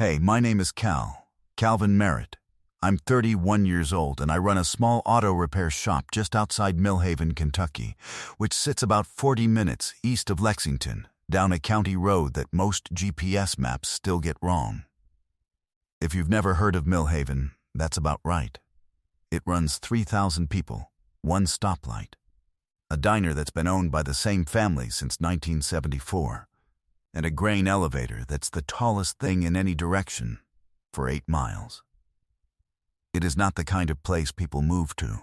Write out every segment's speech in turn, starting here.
Hey, my name is Calvin Merritt. I'm 31 years old and I run a small auto repair shop just outside Millhaven, Kentucky, which sits about 40 minutes east of Lexington, down a county road that most GPS maps still get wrong. If you've never heard of Millhaven, that's about right. It runs 3,000 people, one stoplight, a diner that's been owned by the same family since 1974, and a grain elevator that's the tallest thing in any direction for 8 miles. It is not the kind of place people move to.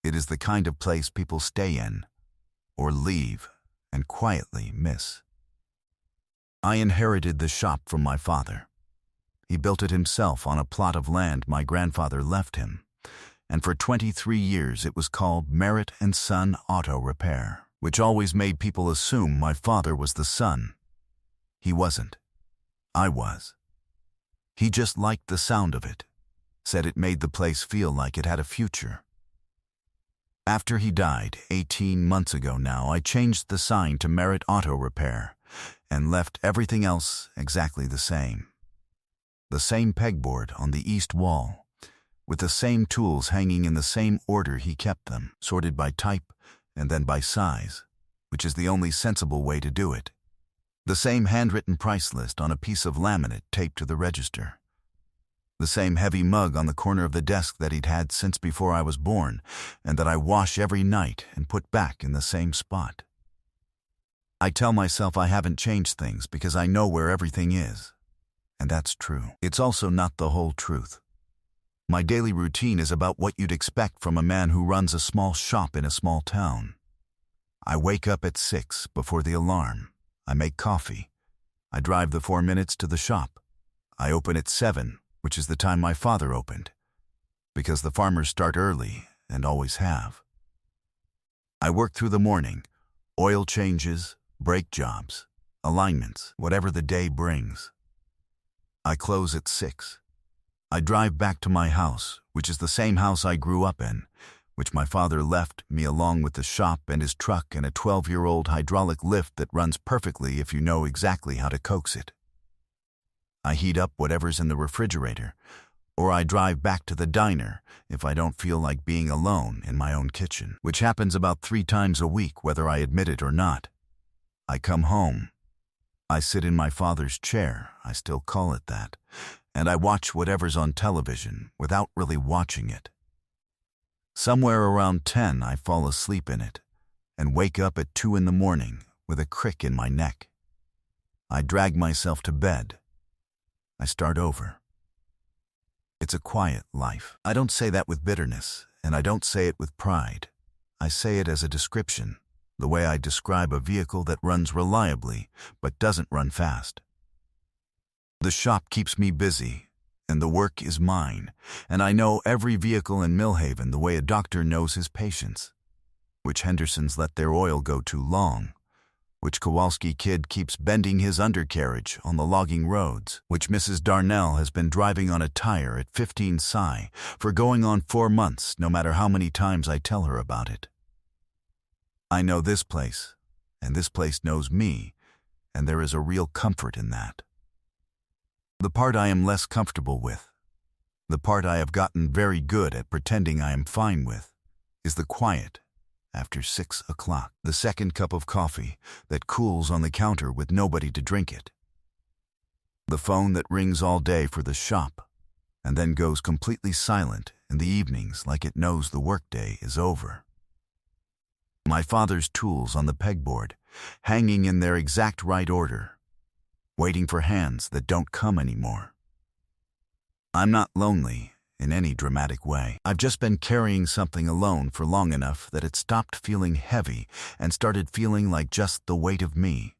It is the kind of place people stay in, or leave, and quietly miss. I inherited the shop from my father. He built it himself on a plot of land my grandfather left him, and for 23 years it was called Merritt & Son Auto Repair, which always made people assume my father was the son. He wasn't. I was. He just liked the sound of it, said it made the place feel like it had a future. After he died 18 months ago now, I changed the sign to Merritt Auto Repair and left everything else exactly the same. The same pegboard on the east wall, with the same tools hanging in the same order he kept them, sorted by type and then by size, which is the only sensible way to do it. The same handwritten price list on a piece of laminate taped to the register. The same heavy mug on the corner of the desk that he'd had since before I was born, and that I wash every night and put back in the same spot. I tell myself I haven't changed things because I know where everything is. And that's true. It's also not the whole truth. My daily routine is about what you'd expect from a man who runs a small shop in a small town. I wake up at 6 before the alarm. I make coffee. I drive the 4 minutes to the shop. I open at 7, which is the time my father opened, because the farmers start early and always have. I work through the morning, oil changes, brake jobs, alignments, whatever the day brings. I close at 6. I drive back to my house, which is the same house I grew up in, which my father left me along with the shop and his truck and a 12-year-old hydraulic lift that runs perfectly if you know exactly how to coax it. I heat up whatever's in the refrigerator, or I drive back to the diner if I don't feel like being alone in my own kitchen, which happens about 3 times a week whether I admit it or not. I come home. I sit in my father's chair, I still call it that, and I watch whatever's on television without really watching it. Somewhere around 10 I fall asleep in it and wake up at 2 in the morning with a crick in my neck. I drag myself to bed. I start over. It's a quiet life. I don't say that with bitterness, and I don't say it with pride. I say it as a description, the way I describe a vehicle that runs reliably but doesn't run fast. The shop keeps me busy, and the work is mine, and I know every vehicle in Millhaven the way a doctor knows his patients, which Hendersons let their oil go too long, which Kowalski kid keeps bending his undercarriage on the logging roads, which Mrs. Darnell has been driving on a tire at 15 psi for going on 4 months no matter how many times I tell her about it. I know this place, and this place knows me, and there is a real comfort in that. The part I am less comfortable with, the part I have gotten very good at pretending I am fine with, is the quiet after 6 o'clock, the second cup of coffee that cools on the counter with nobody to drink it. The phone that rings all day for the shop and then goes completely silent in the evenings like it knows the workday is over. My father's tools on the pegboard, hanging in their exact right order, waiting for hands that don't come anymore. I'm not lonely in any dramatic way. I've just been carrying something alone for long enough that it stopped feeling heavy and started feeling like just the weight of me.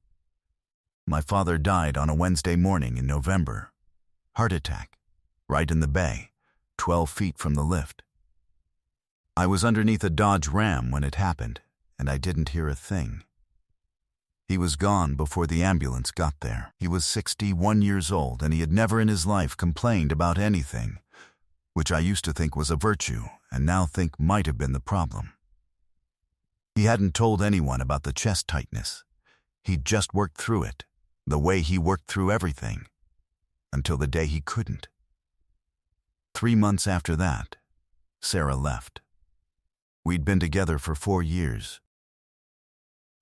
My father died on a Wednesday morning in November. Heart attack, right in the bay, 12 feet from the lift. I was underneath a Dodge Ram when it happened, and I didn't hear a thing. He was gone before the ambulance got there. He was 61 years old, and he had never in his life complained about anything, which I used to think was a virtue and now think might have been the problem. He hadn't told anyone about the chest tightness. He'd just worked through it, the way he worked through everything. until the day he couldn't. 3 months after that, Sarah left. We'd been together for 4 years.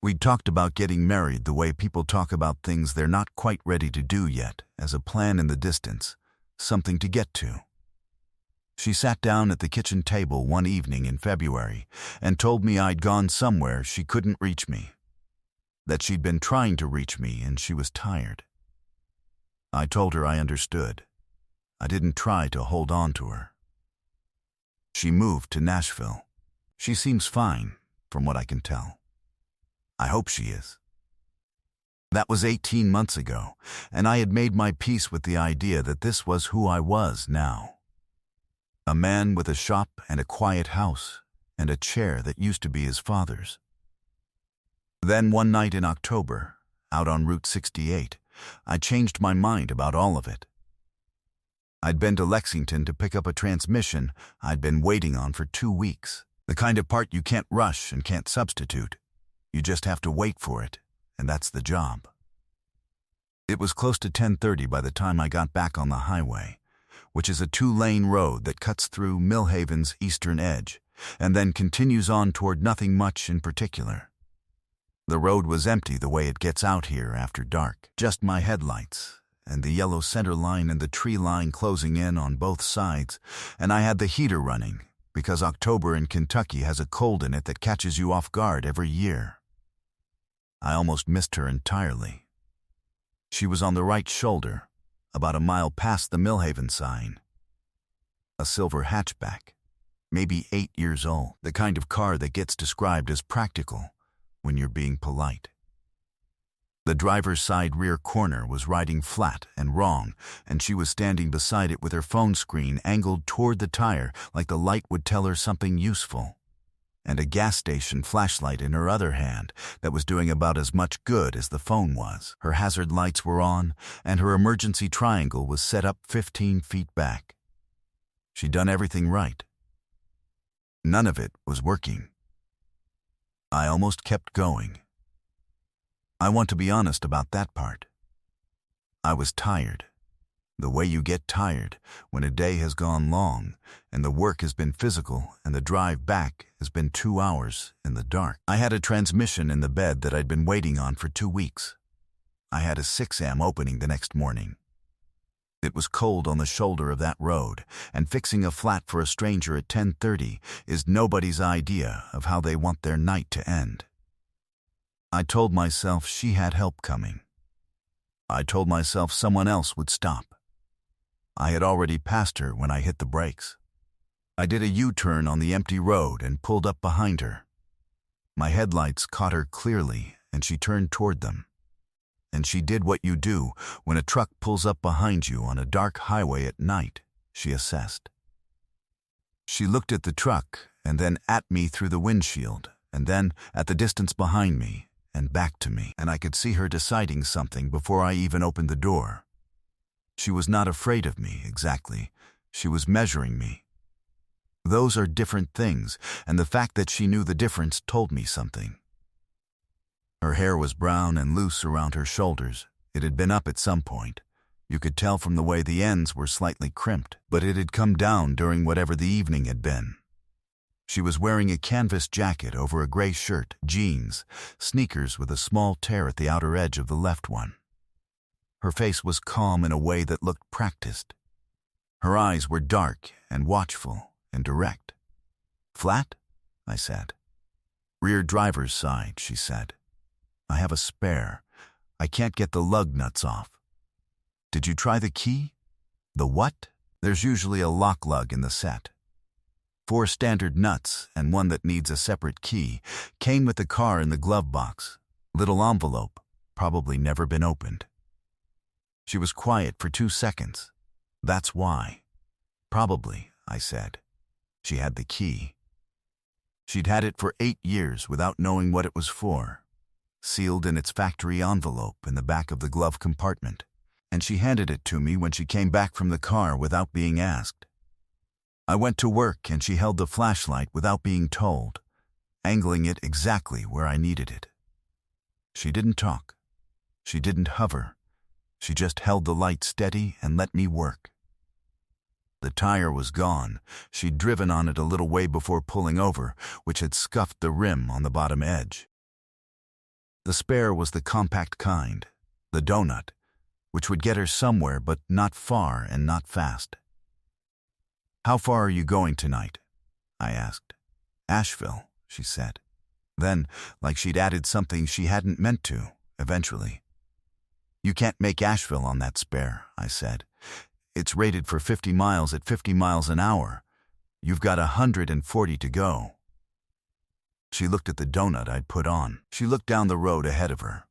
We'd talked about getting married the way people talk about things they're not quite ready to do yet, as a plan in the distance, something to get to. She sat down at the kitchen table one evening in February and told me I'd gone somewhere she couldn't reach me, that she'd been trying to reach me and she was tired. I told her I understood. I didn't try to hold on to her. She moved to Nashville. She seems fine, from what I can tell. I hope she is. That was 18 months ago, and I had made my peace with the idea that this was who I was now. A man with a shop and a quiet house, and a chair that used to be his father's. Then one night in October, out on Route 68, I changed my mind about all of it. I'd been to Lexington to pick up a transmission I'd been waiting on for 2 weeks, the kind of part you can't rush and can't substitute. You just have to wait for it, and that's the job. It was close to 10:30 by the time I got back on the highway, which is a 2-lane road that cuts through Millhaven's eastern edge and then continues on toward nothing much in particular. The road was empty the way it gets out here after dark, just my headlights and the yellow center line and the tree line closing in on both sides, and I had the heater running because October in Kentucky has a cold in it that catches you off guard every year. I almost missed her entirely. She was on the right shoulder, about a mile past the Millhaven sign. A silver hatchback, maybe 8 years old, the kind of car that gets described as practical when you're being polite. The driver's side rear corner was riding flat and wrong, and she was standing beside it with her phone screen angled toward the tire like the light would tell her something useful, and a gas station flashlight in her other hand that was doing about as much good as the phone was. Her hazard lights were on, and her emergency triangle was set up 15 feet back. She'd done everything right. None of it was working. I almost kept going. I want to be honest about that part. I was tired. The way you get tired when a day has gone long and the work has been physical and the drive back has been 2 hours in the dark. I had a transmission in the bed that I'd been waiting on for 2 weeks. I had a 6 a.m. opening the next morning. It was cold on the shoulder of that road, and fixing a flat for a stranger at 10:30 is nobody's idea of how they want their night to end. I told myself she had help coming. I told myself someone else would stop. I had already passed her when I hit the brakes. I did a U-turn on the empty road and pulled up behind her. My headlights caught her clearly, and she turned toward them. And she did what you do when a truck pulls up behind you on a dark highway at night, she assessed. She looked at the truck and then at me through the windshield, and then at the distance behind me and back to me, and I could see her deciding something before I even opened the door. She was not afraid of me, exactly. She was measuring me. Those are different things, and the fact that she knew the difference told me something. Her hair was brown and loose around her shoulders. It had been up at some point. You could tell from the way the ends were slightly crimped, but it had come down during whatever the evening had been. She was wearing a canvas jacket over a gray shirt, jeans, sneakers with a small tear at the outer edge of the left one. Her face was calm in a way that looked practiced. Her eyes were dark and watchful and direct. "Flat?" I said. "Rear driver's side," she said. "I have a spare. I can't get the lug nuts off." "Did you try the key?" "The what?" "There's usually a lock lug in the set. 4 standard nuts and one that needs a separate key came with the car in the glove box. Little envelope, probably never been opened." She was quiet for 2 seconds. "That's why." "Probably," I said. She had the key. She'd had it for 8 years without knowing what it was for, sealed in its factory envelope in the back of the glove compartment, and she handed it to me when she came back from the car without being asked. I went to work and she held the flashlight without being told, angling it exactly where I needed it. She didn't talk. She didn't hover. She just held the light steady and let me work. The tire was gone. She'd driven on it a little way before pulling over, which had scuffed the rim on the bottom edge. The spare was the compact kind, the donut, which would get her somewhere but not far and not fast. "How far are you going tonight?" I asked. "Asheville," she said. Then, like she'd added something she hadn't meant to, eventually. "You can't make Asheville on that spare," I said. "It's rated for 50 miles at 50 miles an hour. You've got 140 to go." She looked at the donut I'd put on. She looked down the road ahead of her.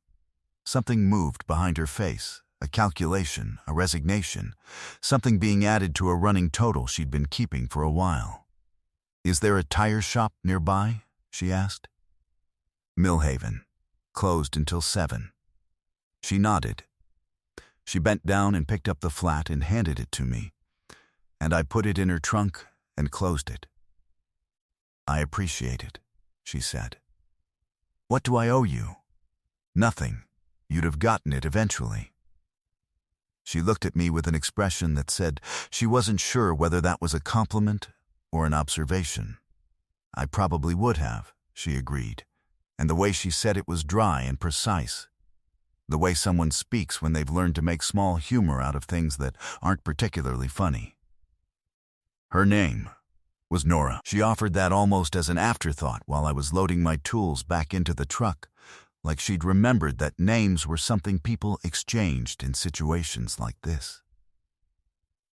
Something moved behind her face, a calculation, a resignation, something being added to a running total she'd been keeping for a while. "Is there a tire shop nearby?" she asked. "Millhaven. Closed until 7. She nodded. She bent down and picked up the flat and handed it to me, and I put it in her trunk and closed it. "I appreciate it," she said. "What do I owe you?" "Nothing. You'd have gotten it eventually." She looked at me with an expression that said she wasn't sure whether that was a compliment or an observation. "I probably would have," she agreed, and the way she said it was dry and precise. The way someone speaks when they've learned to make small humor out of things that aren't particularly funny. Her name was Nora. She offered that almost as an afterthought while I was loading my tools back into the truck, like she'd remembered that names were something people exchanged in situations like this.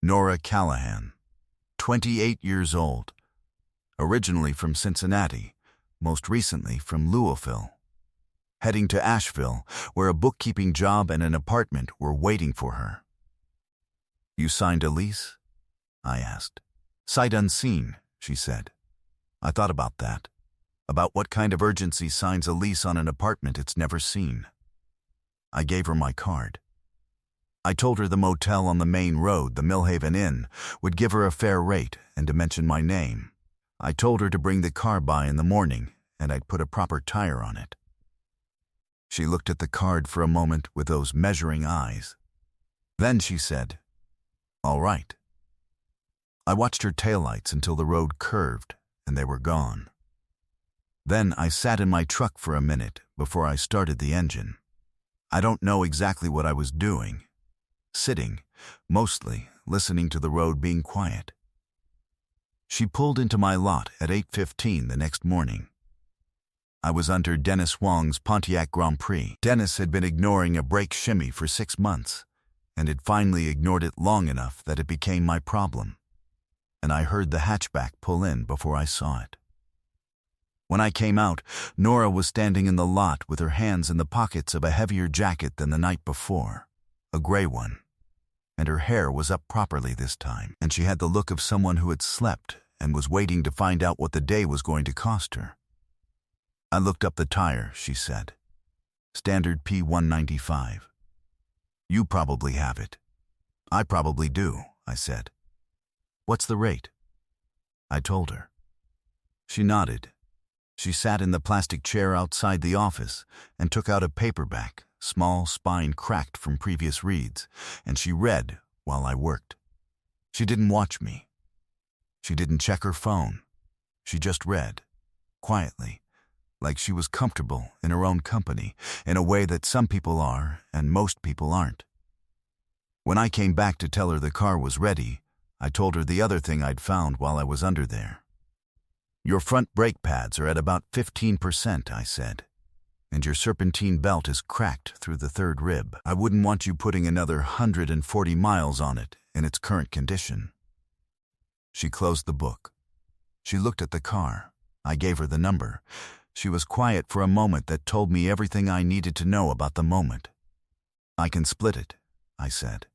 Nora Callahan, 28 years old, originally from Cincinnati, most recently from Louisville. Heading to Asheville, where a bookkeeping job and an apartment were waiting for her. "You signed a lease?" I asked. "Sight unseen," she said. "I thought about that. About what kind of urgency signs a lease on an apartment it's never seen." I gave her my card. I told her the motel on the main road, the Millhaven Inn, would give her a fair rate and to mention my name. I told her to bring the car by in the morning, and I'd put a proper tire on it. She looked at the card for a moment with those measuring eyes. Then she said, "All right." I watched her taillights until the road curved and they were gone. Then I sat in my truck for a minute before I started the engine. I don't know exactly what I was doing. Sitting, mostly listening to the road being quiet. She pulled into my lot at 8:15 the next morning. I was under Dennis Wong's Pontiac Grand Prix. Dennis had been ignoring a brake shimmy for 6 months, and had finally ignored it long enough that it became my problem. And I heard the hatchback pull in before I saw it. When I came out, Nora was standing in the lot with her hands in the pockets of a heavier jacket than the night before, a gray one. And her hair was up properly this time, and she had the look of someone who had slept and was waiting to find out what the day was going to cost her. "I looked up the tire," she said. "Standard P195. You probably have it." "I probably do," I said. "What's the rate?" I told her. She nodded. She sat in the plastic chair outside the office and took out a paperback, small spine cracked from previous reads, and she read while I worked. She didn't watch me. She didn't check her phone. She just read, quietly, like she was comfortable in her own company, in a way that some people are and most people aren't. When I came back to tell her the car was ready, I told her the other thing I'd found while I was under there. "Your front brake pads are at about 15%, I said, "and your serpentine belt is cracked through the third rib. I wouldn't want you putting another 140 miles on it in its current condition." She closed the book. She looked at the car. I gave her the number. She was quiet for a moment that told me everything I needed to know about the moment. "I can split it," I said.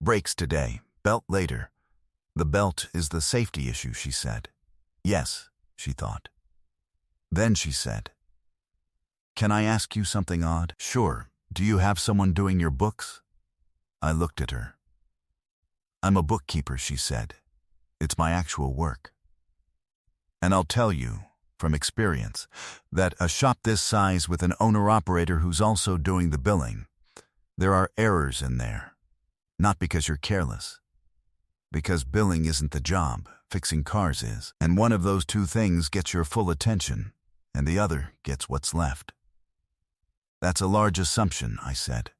"Brakes today, belt later." "The belt is the safety issue," she said. "Yes," she thought. Then she said, "Can I ask you something odd?" "Sure. Do you have someone doing your books?" I looked at her. "I'm a bookkeeper," she said. "It's my actual work. And I'll tell you, from experience, that a shop this size with an owner-operator who's also doing the billing, There are errors in there, not because you're careless. Because billing isn't the job, fixing cars is. And one of those two things gets your full attention, and the other gets what's left. That's a large assumption, I said.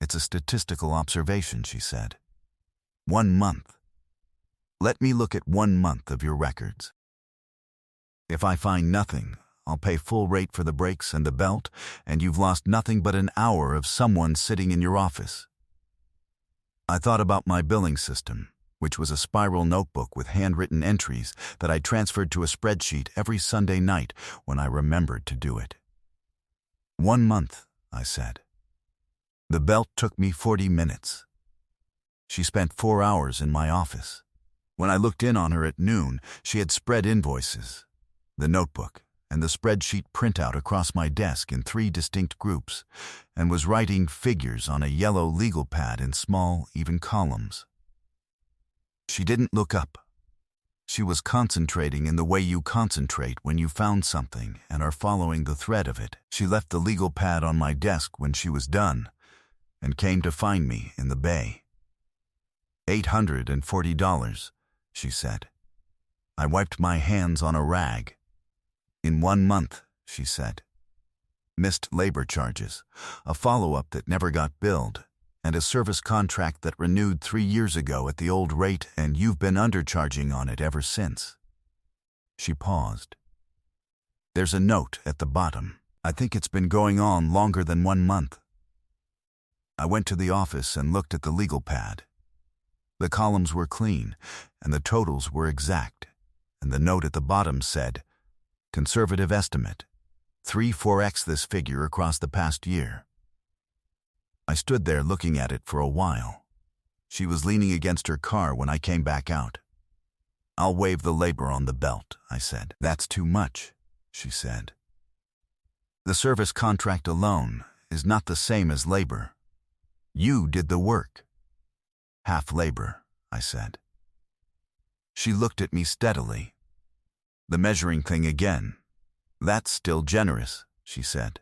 It's a statistical observation, she said. 1 month. Let me look at 1 month of your records. If I find nothing, I'll pay full rate for the brakes and the belt, and you've lost nothing but an hour of someone sitting in your office. I thought about my billing system, which was a spiral notebook with handwritten entries that I transferred to a spreadsheet every Sunday night when I remembered to do it. 1 month, I said. The belt took me 40 minutes. She spent 4 hours in my office. When I looked in on her at noon, she had spread invoices, the notebook, and the spreadsheet printout across my desk in 3 distinct groups, and was writing figures on a yellow legal pad in small, even columns. She didn't look up. She was concentrating in the way you concentrate when you found something and are following the thread of it. She left the legal pad on my desk when she was done and came to find me in the bay. $840, she said. I wiped my hands on a rag. In 1 month, she said. Missed labor charges, a follow-up that never got billed, and a service contract that renewed 3 years ago at the old rate, and you've been undercharging on it ever since. She paused. There's a note at the bottom. I think it's been going on longer than 1 month. I went to the office and looked at the legal pad. The columns were clean, and the totals were exact, and the note at the bottom said, Conservative estimate, 3-4x this figure across the past year. I stood there looking at it for a while. She was leaning against her car when I came back out. I'll waive the labor on the belt, I said. That's too much, she said. The service contract alone is not the same as labor. You did the work. Half labor, I said. She looked at me steadily. The measuring thing again. That's still generous, she said.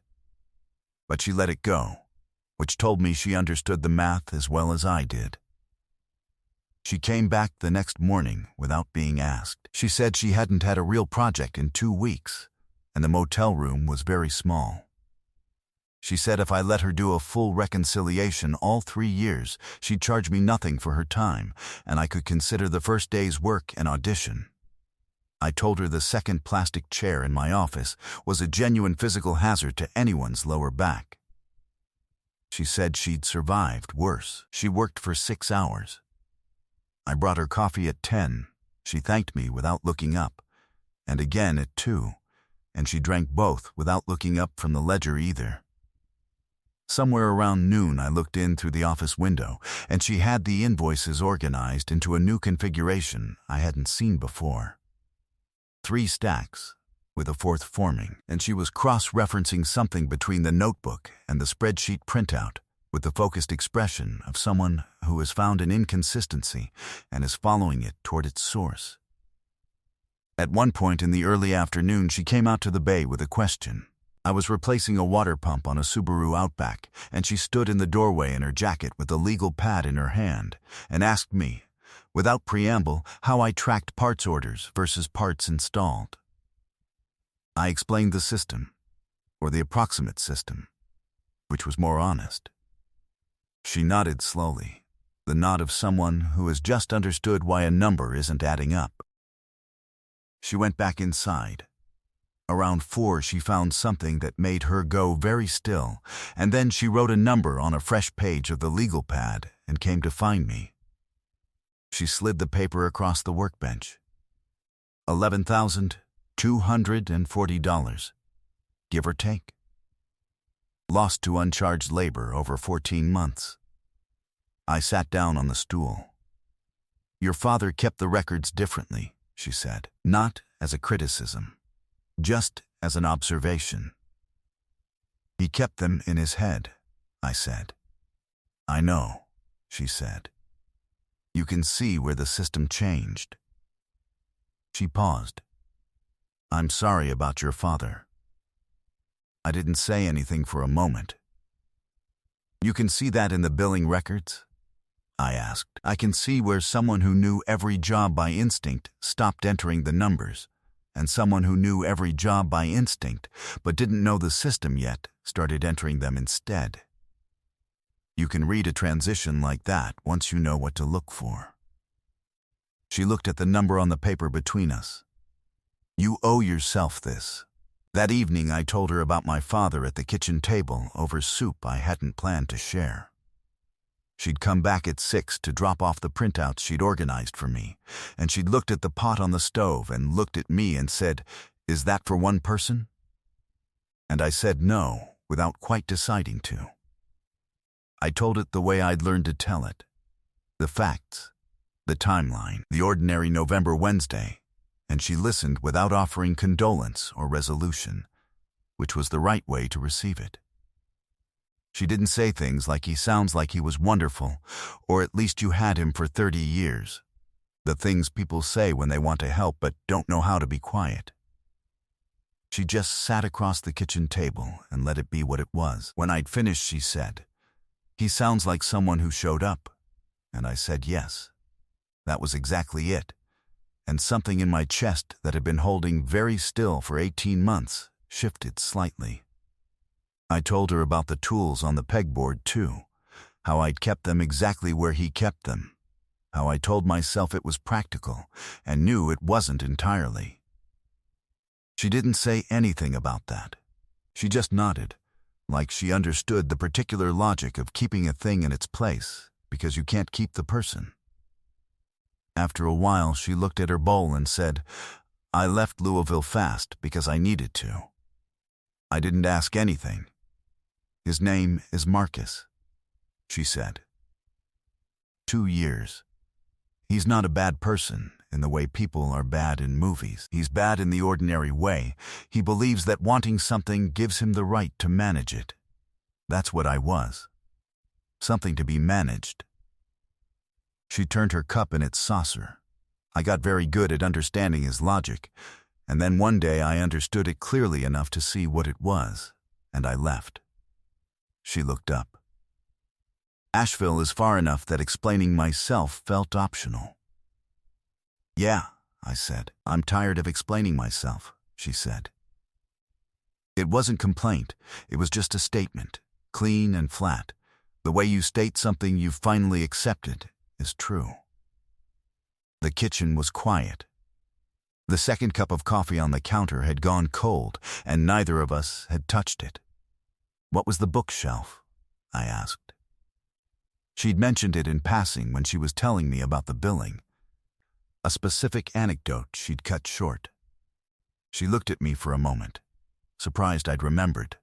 But she let it go, which told me she understood the math as well as I did. She came back the next morning without being asked. She said she hadn't had a real project in 2 weeks, and the motel room was very small. She said if I let her do a full reconciliation all 3 years, she'd charge me nothing for her time, and I could consider the first day's work an audition. I told her the second plastic chair in my office was a genuine physical hazard to anyone's lower back. She said she'd survived worse. She worked for 6 hours. I brought her coffee at 10. She thanked me without looking up, and again at 2, and she drank both without looking up from the ledger either. Somewhere around noon I looked in through the office window, and she had the invoices organized into a new configuration I hadn't seen before. 3 stacks, with a 4th forming, and she was cross-referencing something between the notebook and the spreadsheet printout with the focused expression of someone who has found an inconsistency and is following it toward its source. At one point in the early afternoon, she came out to the bay with a question. I was replacing a water pump on a Subaru Outback, and she stood in the doorway in her jacket with a legal pad in her hand and asked me, without preamble, how I tracked parts orders versus parts installed. I explained the system, or the approximate system, which was more honest. She nodded slowly, the nod of someone who has just understood why a number isn't adding up. She went back inside. Around 4, she found something that made her go very still, and then she wrote a number on a fresh page of the legal pad and came to find me. She slid the paper across the workbench. $11,240, give or take. Lost to uncharged labor over 14 months. I sat down on the stool. Your father kept the records differently, she said, not as a criticism, just as an observation. He kept them in his head, I said. I know, she said. You can see where the system changed. She paused. I'm sorry about your father. I didn't say anything for a moment. You can see that in the billing records? I asked. I can see where someone who knew every job by instinct stopped entering the numbers, and someone who knew every job by instinct but didn't know the system yet started entering them instead. You can read a transition like that once you know what to look for. She looked at the number on the paper between us. You owe yourself this. That evening I told her about my father at the kitchen table over soup I hadn't planned to share. She'd come back at 6 to drop off the printouts she'd organized for me, and she'd looked at the pot on the stove and looked at me and said, "Is that for one person?" And I said no, without quite deciding to. I told it the way I'd learned to tell it. The facts, the timeline, the ordinary November Wednesday, and she listened without offering condolence or resolution, which was the right way to receive it. She didn't say things like "he sounds like he was wonderful," or "at least you had him for 30 years. The things people say when they want to help but don't know how to be quiet. She just sat across the kitchen table and let it be what it was. When I'd finished, she said, "He sounds like someone who showed up." And I said yes. That was exactly it. And something in my chest that had been holding very still for 18 months shifted slightly. I told her about the tools on the pegboard too, how I'd kept them exactly where he kept them, how I told myself it was practical and knew it wasn't entirely. She didn't say anything about that. She just nodded, like she understood the particular logic of keeping a thing in its place because you can't keep the person. After a while, she looked at her bowl and said, "I left Louisville fast because I needed to. I didn't ask anything. His name is Marcus," she said. 2 years. He's not a bad person in the way people are bad in movies. He's bad in the ordinary way. He believes that wanting something gives him the right to manage it. That's what I was. Something to be managed. She turned her cup in its saucer. I got very good at understanding his logic, and then one day I understood it clearly enough to see what it was, and I left. She looked up. Asheville is far enough that explaining myself felt optional. "Yeah," I said. "I'm tired of explaining myself," she said. It wasn't complaint, it was just a statement, clean and flat. The way you state something you've finally accepted is true. The kitchen was quiet. The second cup of coffee on the counter had gone cold, and neither of us had touched it. "What was the bookshelf?" I asked. She'd mentioned it in passing when she was telling me about the billing. A specific anecdote she'd cut short. She looked at me for a moment, surprised I'd remembered.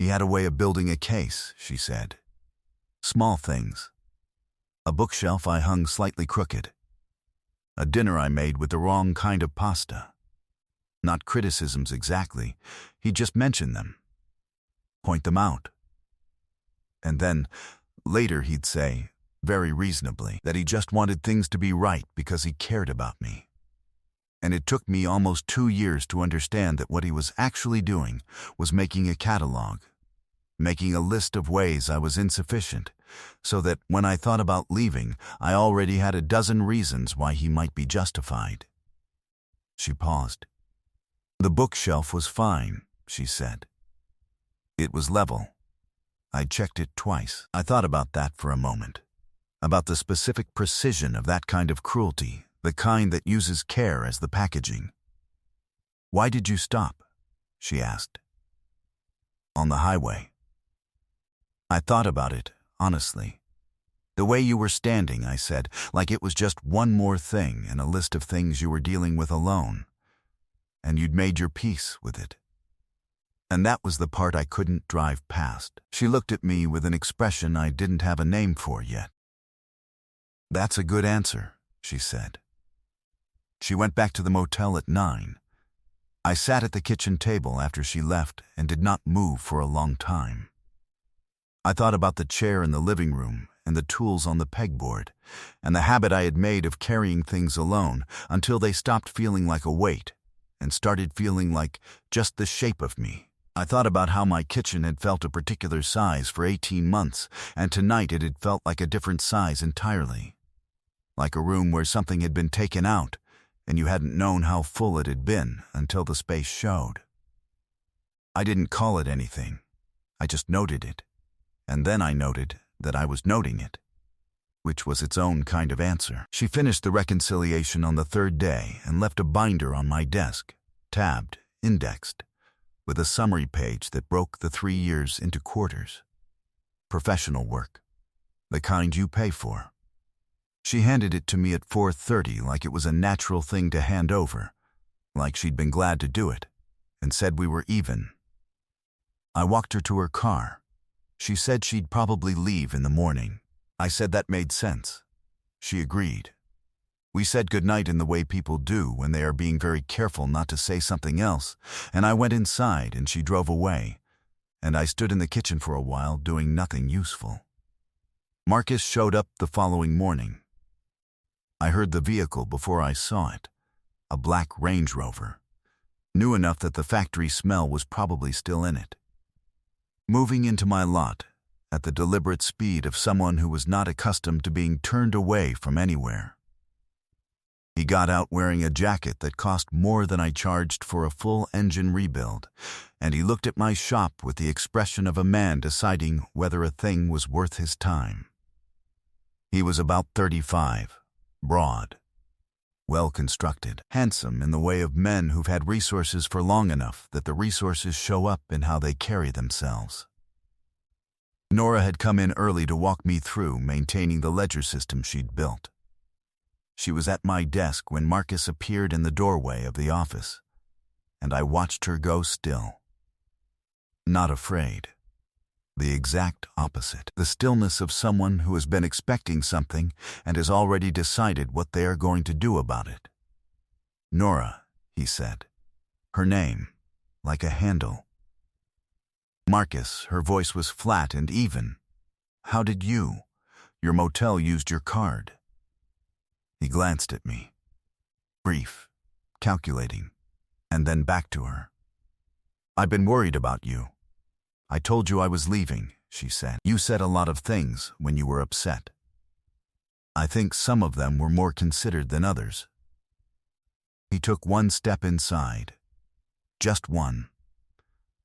"He had a way of building a case," she said. "Small things. A bookshelf I hung slightly crooked. A dinner I made with the wrong kind of pasta. Not criticisms exactly, he just mentioned them. Point them out. And then, later he'd say, very reasonably, that he just wanted things to be right because he cared about me. And it took me almost 2 years to understand that what he was actually doing was making a catalog, making a list of ways I was insufficient, so that when I thought about leaving, I already had a dozen reasons why he might be justified." She paused. "The bookshelf was fine," she said. "It was level. I checked it twice." I thought about that for a moment, about the specific precision of that kind of cruelty, the kind that uses care as the packaging. "Why did you stop?" she asked. "On the highway." I thought about it, honestly. "The way you were standing," I said, "like it was just one more thing in a list of things you were dealing with alone. And you'd made your peace with it. And that was the part I couldn't drive past." She looked at me with an expression I didn't have a name for yet. "That's a good answer," she said. She went back to the motel at 9. I sat at the kitchen table after she left and did not move for a long time. I thought about the chair in the living room and the tools on the pegboard, and the habit I had made of carrying things alone until they stopped feeling like a weight and started feeling like just the shape of me, I thought about how my kitchen had felt a particular size for 18 months, and tonight it had felt like a different size entirely. Like a room where something had been taken out, and you hadn't known how full it had been until the space showed. I didn't call it anything. I just noted it. And then I noted that I was noting it, which was its own kind of answer. She finished the reconciliation on the third day and left a binder on my desk, tabbed, indexed, with a summary page that broke the 3 years into quarters. Professional work, the kind you pay for. She handed it to me at 4:30 like it was a natural thing to hand over, like she'd been glad to do it, and said we were even. I walked her to her car. She said she'd probably leave in the morning. I said that made sense. She agreed. We said goodnight in the way people do when they are being very careful not to say something else, and I went inside and she drove away, and I stood in the kitchen for a while doing nothing useful. Marcus showed up the following morning. I heard the vehicle before I saw it, a black Range Rover, new enough that the factory smell was probably still in it. Moving into my lot, at the deliberate speed of someone who was not accustomed to being turned away from anywhere. He got out wearing a jacket that cost more than I charged for a full engine rebuild, and he looked at my shop with the expression of a man deciding whether a thing was worth his time. He was about 35, broad, well-constructed, handsome in the way of men who've had resources for long enough that the resources show up in how they carry themselves. Nora had come in early to walk me through maintaining the ledger system she'd built. She was at my desk when Marcus appeared in the doorway of the office, and I watched her go still. Not afraid. The exact opposite. The stillness of someone who has been expecting something and has already decided what they are going to do about it. Nora, he said. Her name, like a handle. Marcus, her voice was flat and even. How did you? Your motel used your card. He glanced at me. Brief, calculating, and then back to her. I've been worried about you. I told you I was leaving, she said. You said a lot of things when you were upset. I think some of them were more considered than others. He took one step inside. Just one.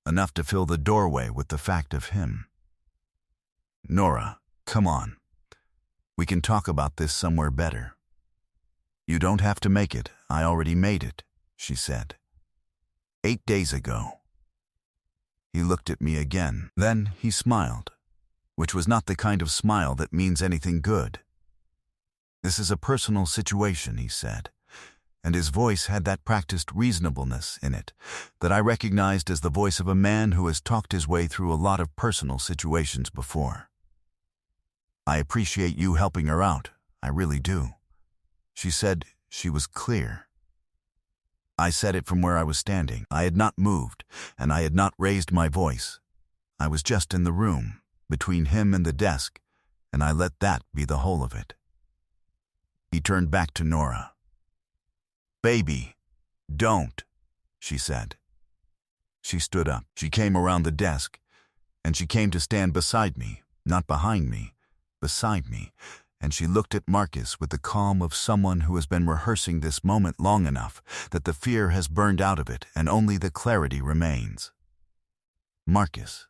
Enough to fill the doorway with the fact of him. Nora, come on. We can talk about this somewhere better. You don't have to make it. I already made it, she said. 8 days ago. He looked at me again. Then he smiled, which was not the kind of smile that means anything good. This is a personal situation, he said, and his voice had that practiced reasonableness in it that I recognized as the voice of a man who has talked his way through a lot of personal situations before. I appreciate you helping her out, I really do. She said she was clear. I said it from where I was standing. I had not moved, and I had not raised my voice. I was just in the room, between him and the desk, and I let that be the whole of it. He turned back to Nora. Baby, don't, she said. She stood up. She came around the desk, and she came to stand beside me, not behind me, beside me, and she looked at Marcus with the calm of someone who has been rehearsing this moment long enough that the fear has burned out of it and only the clarity remains. Marcus,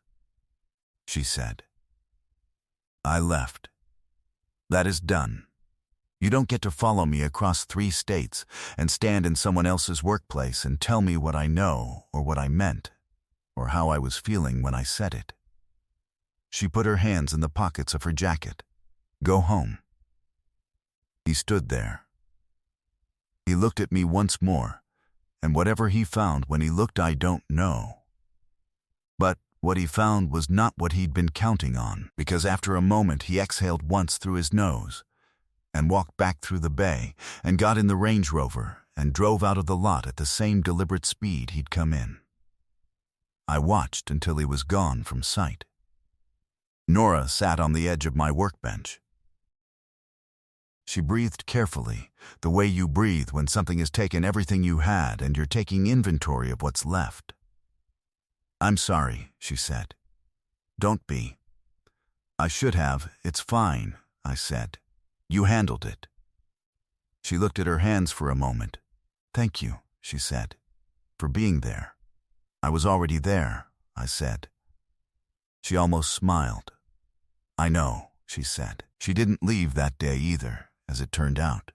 she said. I left. That is done. You don't get to follow me across 3 states and stand in someone else's workplace and tell me what I know or what I meant or how I was feeling when I said it. She put her hands in the pockets of her jacket. Go home. He stood there. He looked at me once more, and whatever he found when he looked I don't know. But what he found was not what he'd been counting on, because after a moment he exhaled once through his nose, and walked back through the bay, and got in the Range Rover, and drove out of the lot at the same deliberate speed he'd come in. I watched until he was gone from sight. Nora sat on the edge of my workbench. She breathed carefully, the way you breathe when something has taken everything you had and you're taking inventory of what's left. "I'm sorry," she said. "Don't be." "I should have. It's fine," I said. "You handled it." She looked at her hands for a moment. "Thank you," she said, "for being there." "I was already there," I said. She almost smiled. "I know," she said. She didn't leave that day either, as it turned out.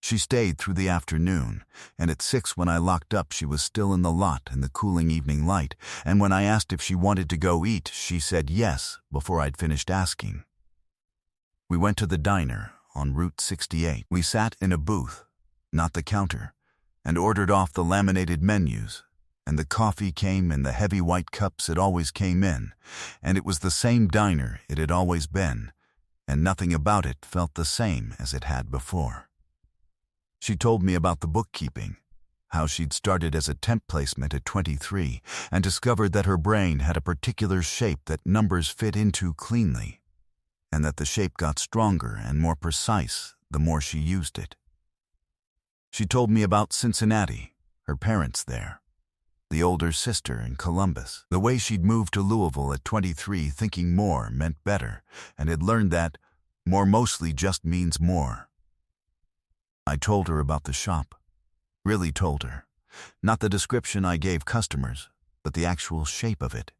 She stayed through the afternoon, and at 6 when I locked up she was still in the lot in the cooling evening light, and when I asked if she wanted to go eat, she said yes before I'd finished asking. We went to the diner on Route 68. We sat in a booth, not the counter, and ordered off the laminated menus, and the coffee came in the heavy white cups it always came in, and it was the same diner it had always been, and nothing about it felt the same as it had before. She told me about the bookkeeping, how she'd started as a temp placement at 23 and discovered that her brain had a particular shape that numbers fit into cleanly, and that the shape got stronger and more precise the more she used it. She told me about Cincinnati, her parents there, the older sister in Columbus, the way she'd moved to Louisville at 23 thinking more meant better, and had learned that more mostly just means more. I told her about the shop, really told her, not the description I gave customers, but the actual shape of it,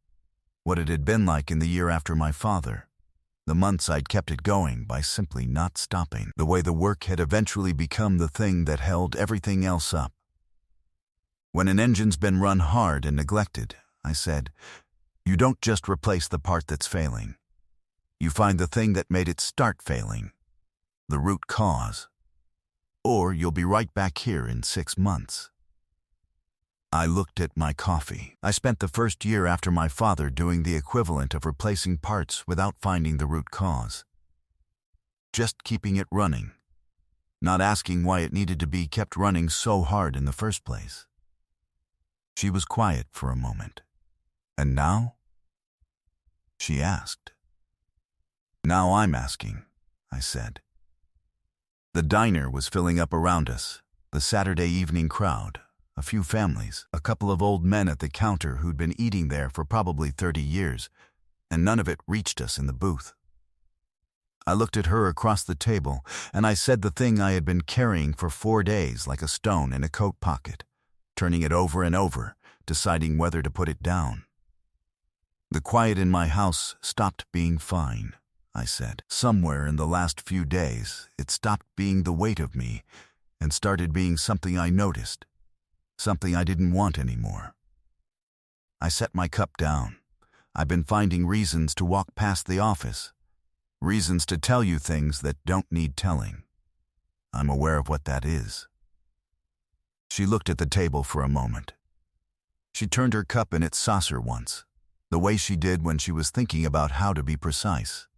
what it had been like in the year after my father, the months I'd kept it going by simply not stopping, the way the work had eventually become the thing that held everything else up. When an engine's been run hard and neglected, I said, you don't just replace the part that's failing. You find the thing that made it start failing, the root cause. Or you'll be right back here in 6 months. I looked at my coffee. I spent the first year after my father doing the equivalent of replacing parts without finding the root cause. Just keeping it running, not asking why it needed to be kept running so hard in the first place. She was quiet for a moment. "And now?" she asked. "Now I'm asking," I said. The diner was filling up around us, the Saturday evening crowd, a few families, a couple of old men at the counter who'd been eating there for probably 30 years, and none of it reached us in the booth. I looked at her across the table, and I said the thing I had been carrying for 4 days like a stone in a coat pocket, turning it over and over, deciding whether to put it down. The quiet in my house stopped being fine, I said. Somewhere in the last few days, it stopped being the weight of me and started being something I noticed, something I didn't want anymore. I set my cup down. I've been finding reasons to walk past the office, reasons to tell you things that don't need telling. I'm aware of what that is. She looked at the table for a moment. She turned her cup in its saucer once, the way she did when she was thinking about how to be precise.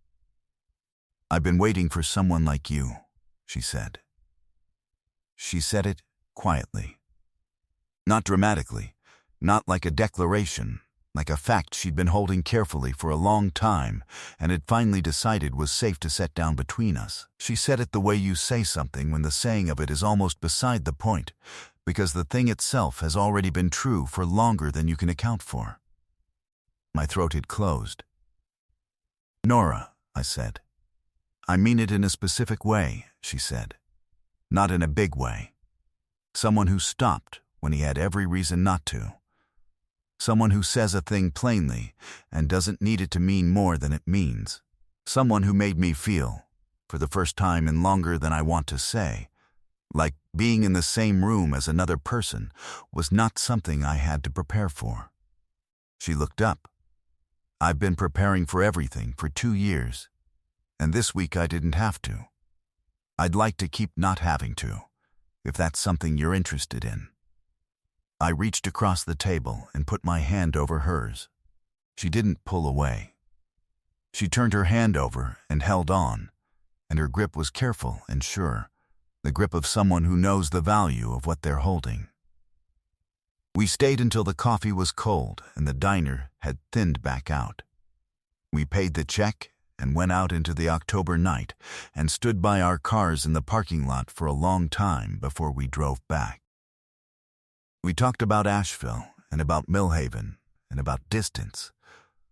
"I've been waiting for someone like you," she said. She said it quietly. Not dramatically, not like a declaration, like a fact she'd been holding carefully for a long time and had finally decided was safe to set down between us. She said it the way you say something when the saying of it is almost beside the point, because the thing itself has already been true for longer than you can account for. My throat had closed. "Nora," I said. "I mean it in a specific way," she said. "Not in a big way. Someone who stopped when he had every reason not to. Someone who says a thing plainly and doesn't need it to mean more than it means. Someone who made me feel, for the first time in longer than I want to say, like being in the same room as another person was not something I had to prepare for." She looked up. "I've been preparing for everything for 2 years. And this week I didn't have to. I'd like to keep not having to, if that's something you're interested in." I reached across the table and put my hand over hers. She didn't pull away. She turned her hand over and held on, and her grip was careful and sure, the grip of someone who knows the value of what they're holding. We stayed until the coffee was cold and the diner had thinned back out. We paid the check and went out into the October night and stood by our cars in the parking lot for a long time before we drove back. We talked about Asheville and about Millhaven and about distance,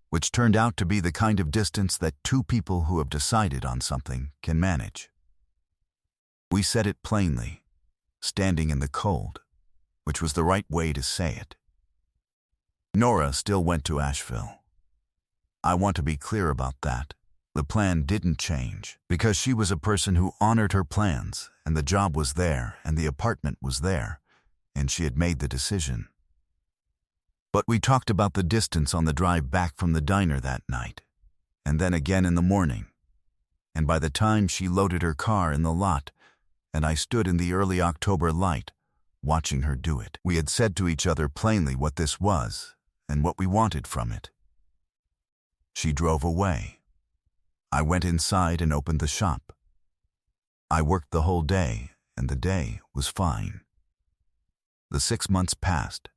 which turned out to be the kind of distance that two people who have decided on something can manage. We said it plainly, standing in the cold, which was the right way to say it. Nora still went to Asheville. I want to be clear about that. The plan didn't change, because she was a person who honored her plans, and the job was there, and the apartment was there, and she had made the decision. But we talked about the distance on the drive back from the diner that night, and then again in the morning. And by the time she loaded her car in the lot, and I stood in the early October light, watching her do it, we had said to each other plainly what this was, and what we wanted from it. She drove away. I went inside and opened the shop. I worked the whole day, and the day was fine. The 6 months passed.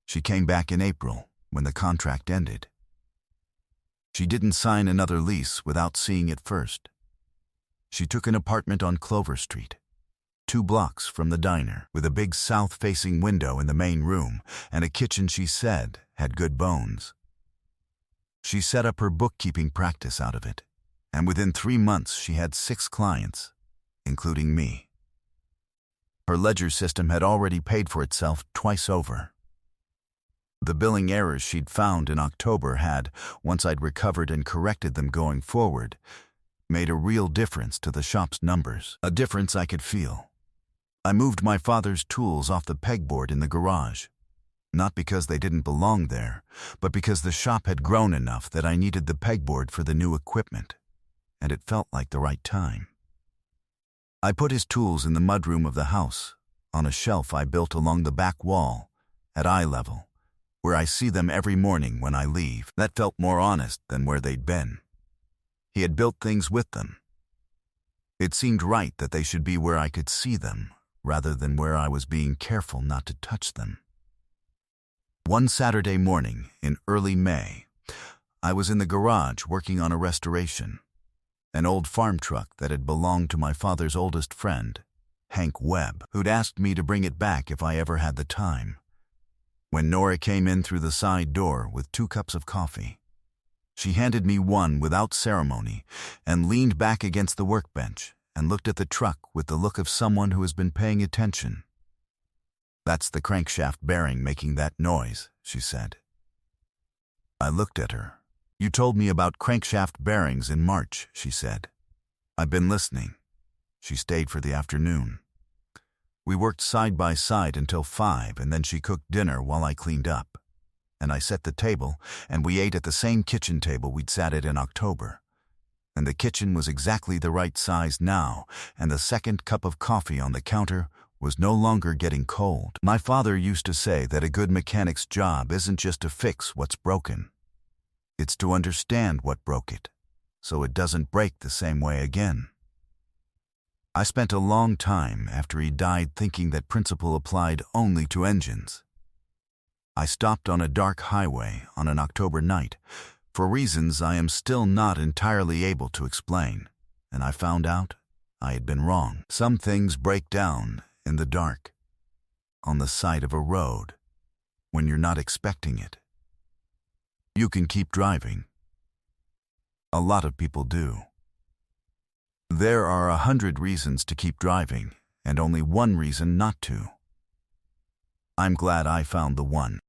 She came back in April, when the contract ended. She didn't sign another lease without seeing it first. She took an apartment on Clover Street, 2 blocks from the diner, with a big south-facing window in the main room and a kitchen she said had good bones. She set up her bookkeeping practice out of it, and within 3 months she had 6 clients, including me. Her ledger system had already paid for itself twice over. The billing errors she'd found in October had, once I'd recovered and corrected them going forward, made a real difference to the shop's numbers, a difference I could feel. I moved my father's tools off the pegboard in the garage, not because they didn't belong there, but because the shop had grown enough that I needed the pegboard for the new equipment, and it felt like the right time. I put his tools in the mudroom of the house, on a shelf I built along the back wall, at eye level, where I see them every morning when I leave. That felt more honest than where they'd been. He had built things with them. It seemed right that they should be where I could see them, rather than where I was being careful not to touch them. One Saturday morning in early May, I was in the garage working on a restoration, an old farm truck that had belonged to my father's oldest friend, Hank Webb, who'd asked me to bring it back if I ever had the time, when Nora came in through the side door with 2 cups of coffee. She handed me one without ceremony and leaned back against the workbench and looked at the truck with the look of someone who has been paying attention. "That's the crankshaft bearing making that noise," she said. I looked at her. "You told me about crankshaft bearings in March," she said. "I've been listening." She stayed for the afternoon. We worked side by side until 5, and then she cooked dinner while I cleaned up. And I set the table, and we ate at the same kitchen table we'd sat at in October. And the kitchen was exactly the right size now, and the second cup of coffee on the counter was no longer getting cold. My father used to say that a good mechanic's job isn't just to fix what's broken. It's to understand what broke it, so it doesn't break the same way again. I spent a long time after he died thinking that principle applied only to engines. I stopped on a dark highway on an October night, for reasons I am still not entirely able to explain, and I found out I had been wrong. Some things break down in the dark, on the side of a road, when you're not expecting it. You can keep driving. A lot of people do. There are 100 reasons to keep driving, and only one reason not to. I'm glad I found the one.